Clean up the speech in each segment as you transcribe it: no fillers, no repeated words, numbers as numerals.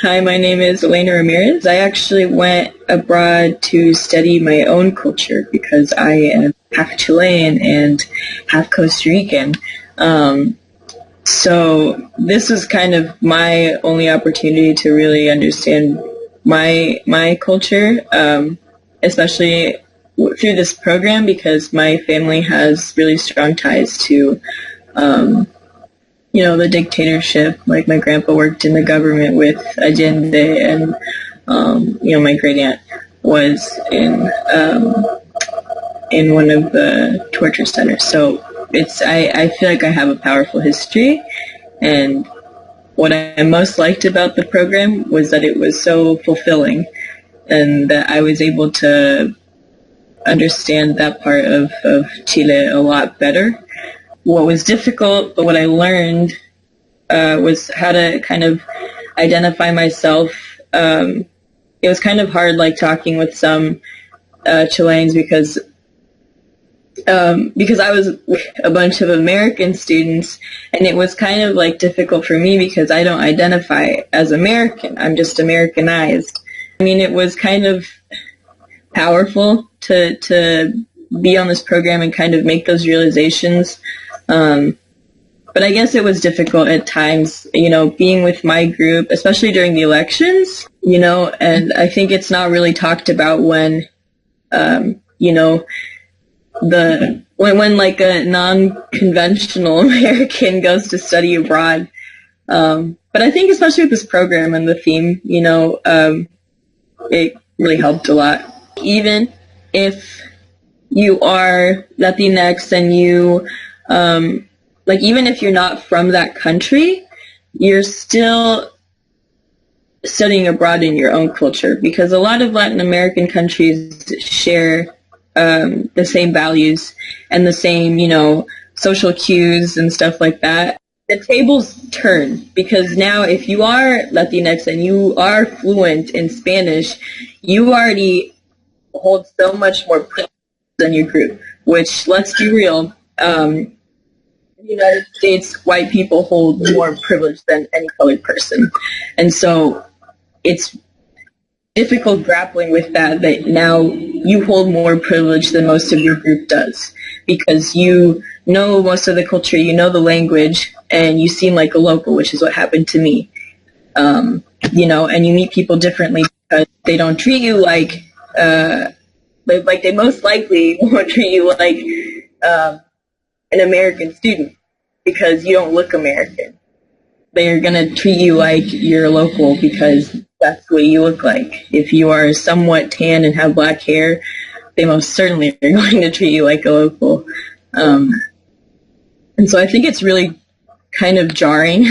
Hi, my name is Elena Ramirez. I actually went abroad to study my own culture because I am half Chilean and half Costa Rican. So this was kind of my only opportunity to really understand my culture, especially through this program because my family has really strong ties to the dictatorship. Like my grandpa worked in the government with Allende, and my great aunt was in one of the torture centers. So I feel like I have a powerful history, and what I most liked about the program was that it was so fulfilling, and that I was able to understand that part of Chile a lot better. What was difficult, but what I learned was how to kind of identify myself. It was kind of hard, like talking with some Chileans because I was with a bunch of American students, and it was kind of like difficult for me because I don't identify as American. I'm just Americanized. I mean, it was kind of powerful to be on this program and kind of make those realizations. But I guess it was difficult at times, being with my group, especially during the elections, and I think it's not really talked about when, when like a non-conventional American goes to study abroad. But I think especially with this program and the theme, it really helped a lot. Even if you are Latinx and you, even if you're not from that country, you're still studying abroad in your own culture, because a lot of Latin American countries share the same values and the same, social cues and stuff like that. The tables turn, because now if you are Latinx and you are fluent in Spanish, you already hold so much more privilege than your group, which, let's be real, in the United States, white people hold more privilege than any colored person. And so it's difficult grappling with that now you hold more privilege than most of your group does, because you know most of the culture, you know the language, and you seem like a local, which is what happened to me. And you meet people differently because they don't treat you like they most likely won't treat you like an American student because you don't look American. They're going to treat you like you're local because that's what you look like. If you are somewhat tan and have black hair, they most certainly are going to treat you like a local. And so I think it's really kind of jarring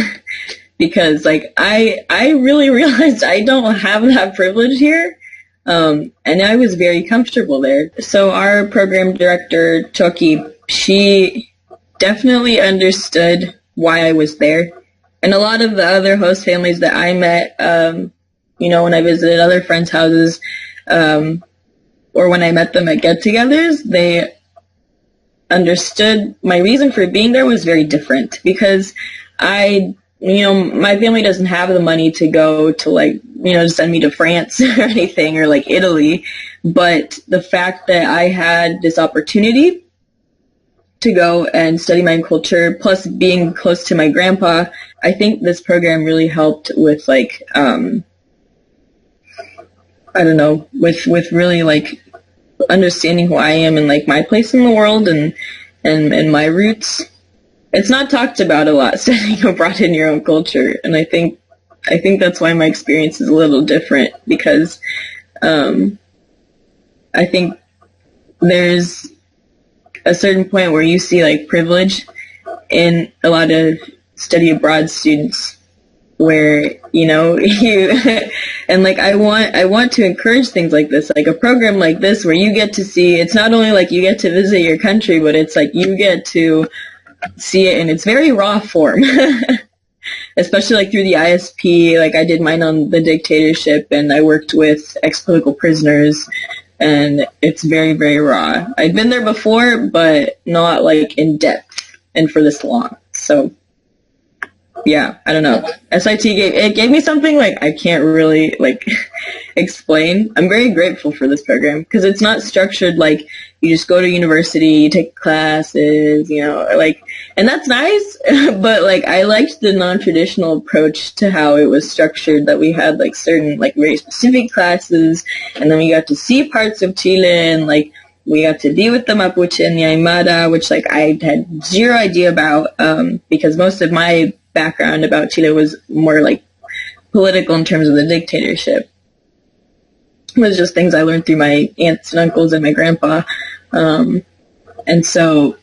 because I really realized I don't have that privilege here. And I was very comfortable there. So our program director, Toki, she definitely understood why I was there. And a lot of the other host families that I met, when I visited other friends' houses, or when I met them at get-togethers, they understood my reason for being there was very different, because my family doesn't have the money to go to to send me to France or anything, or Italy. But the fact that I had this opportunity to go and study my own culture, plus being close to my grandpa, I think this program really helped with with really understanding who I am and my place in the world and my roots. It's not talked about a lot, studying abroad in your own culture, and I think that's why my experience is a little different, because I think there's a certain point where you see privilege in a lot of study abroad students, where you and I want to encourage things like this, like a program like this, where you get to see, it's not only you get to visit your country, but it's you get to see it in its very raw form. Especially through the ISP. I did mine on the dictatorship, and I worked with ex-political prisoners, and it's very, very raw. I've been there before, but not in depth and for this long. So yeah, I don't know. Gave me something like I can't really like explain. I'm very grateful for this program because it's not structured like you just go to university, you take classes, like, and that's nice. But like I liked the non-traditional approach to how it was structured. That we had like certain like very specific classes, and then we got to see parts of Chile, and like we got to be with the Mapuche and the Aymara, which like I had zero idea about, because most of my background about Chile was more like political in terms of the dictatorship. It was just things I learned through my aunts and uncles and my grandpa. And so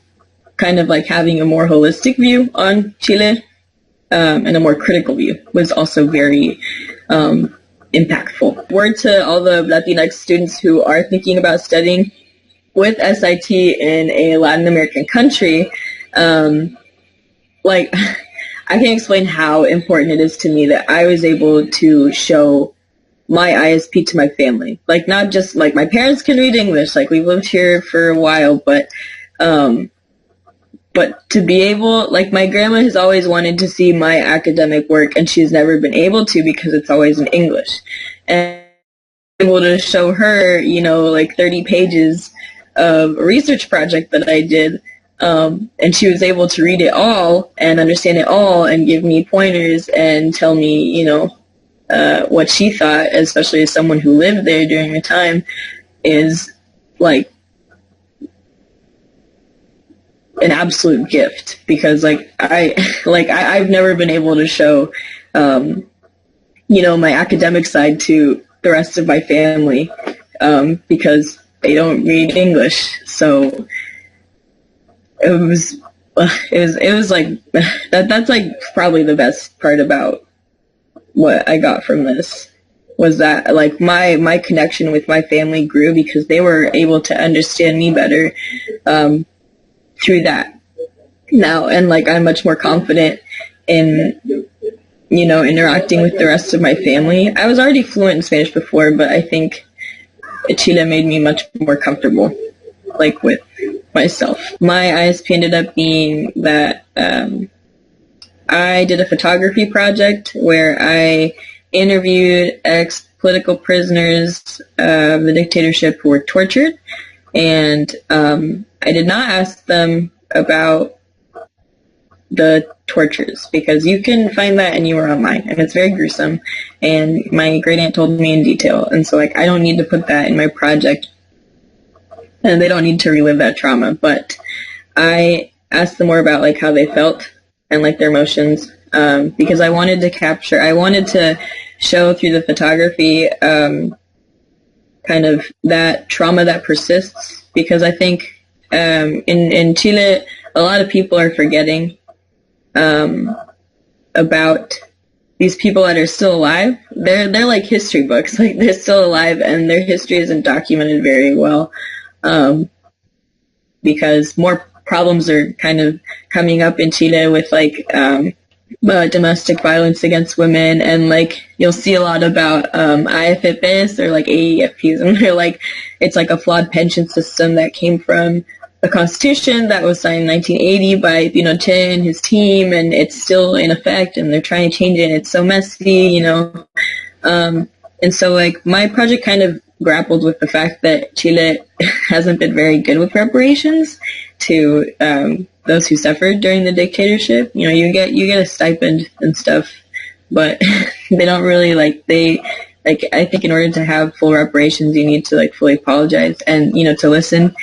kind of like having a more holistic view on Chile, and a more critical view was also very impactful. Word to all the Latinx students who are thinking about studying with SIT in a Latin American country, like I can't explain how important it is to me that I was able to show my ISP to my family. Like not just like my parents can read English, like we've lived here for a while, but to be able, like my grandma has always wanted to see my academic work and she's never been able to because it's always in English. And able to show her, like 30 pages of a research project that I did, and she was able to read it all and understand it all and give me pointers and tell me, what she thought, especially as someone who lived there during the time, is like an absolute gift. Because I've never been able to show, my academic side to the rest of my family, because they don't read English. So it was like that's like probably the best part about what I got from this, was that like my connection with my family grew because they were able to understand me better, through that now. And like I'm much more confident in interacting with the rest of my family. I was already fluent in Spanish before, but I think Chile made me much more comfortable, like with myself. My ISP ended up being that I did a photography project where I interviewed ex-political prisoners of the dictatorship who were tortured, and I did not ask them about the tortures, because you can find that anywhere online, and it's very gruesome, and my great aunt told me in detail, and so like I don't need to put that in my project, and they don't need to relive that trauma. But I asked them more about like how they felt and like their emotions, because I wanted to show through the photography kind of that trauma that persists, because I think in Chile a lot of people are forgetting about these people that are still alive. They're like history books, like they're still alive and their history isn't documented very well, because more problems are kind of coming up in Chile with like domestic violence against women, and like you'll see a lot about IFPs or like AEFPs, and they're like, it's like a flawed pension system that came from the Constitution that was signed in 1980 by Pinochet and his team, and it's still in effect, and they're trying to change it, and it's so messy, and so like my project kind of grappled with the fact that Chile hasn't been very good with reparations to those who suffered during the dictatorship. You get a stipend and stuff, but they don't really I think in order to have full reparations, you need to like fully apologize and to listen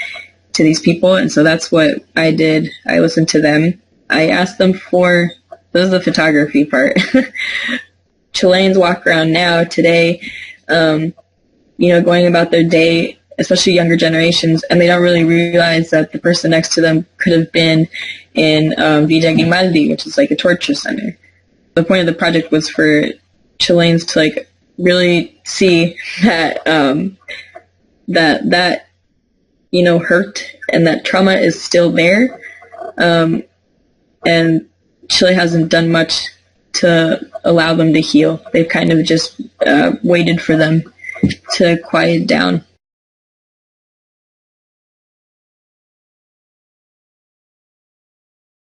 to these people. And so that's what I did. I listened to them. I asked them for, this is the photography part. Chileans walk around now today, going about their day, especially younger generations, and they don't really realize that the person next to them could have been in Villa Grimaldi, which is like a torture center. The point of the project was for Chileans to like really see that that hurt and that trauma is still there, and Chile hasn't done much to allow them to heal. They've kind of just waited for them to quiet down.